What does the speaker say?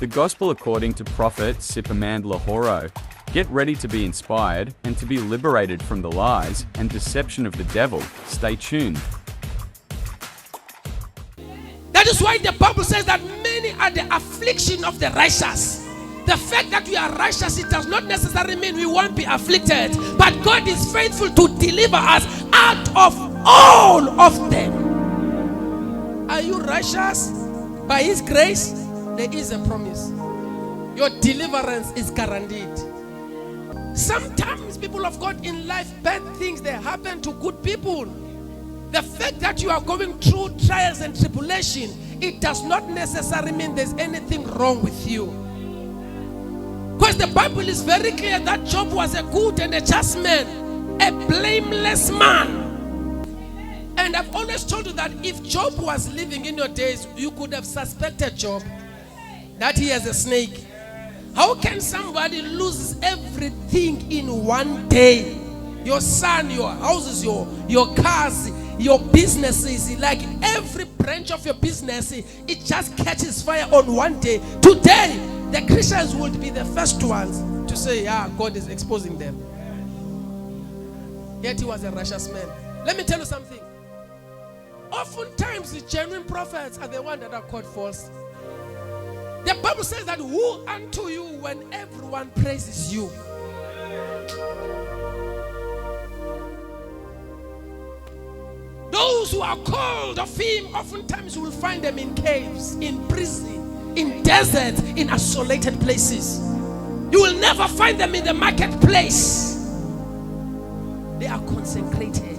The Gospel according to Prophet Siphamandla Horo. Get ready to be inspired and to be liberated from the lies and deception of the devil. Stay tuned. That is why the Bible says that many are the affliction of the righteous. The fact that we are righteous, it does not necessarily mean we won't be afflicted. But God is faithful to deliver us out of all of them. Are you righteous? By His grace, there is a promise. Your deliverance is guaranteed. Sometimes, people of God, in life, bad things, they happen to good people. The fact that you are going through trials and tribulation, it does not necessarily mean there's anything wrong with you. Because the Bible is very clear that Job was a good and a just man, a blameless man. And I've always told you that if Job was living in your days, you could have suspected Job that he has a snake. How can somebody lose everything in one day? Your son, your houses, your cars, your businesses, like every branch of your business, it just catches fire on one day. Today, the Christians would be the first ones to say, yeah, God is exposing them. Yet he was a righteous man. Let me tell you something. Oftentimes, the genuine prophets are the ones that are called false. The Bible says that woe unto you when everyone praises you. Those who are called of Him, oftentimes you will find them in caves, in prison, in deserts, in isolated places. You will never find them in the marketplace. They are consecrated.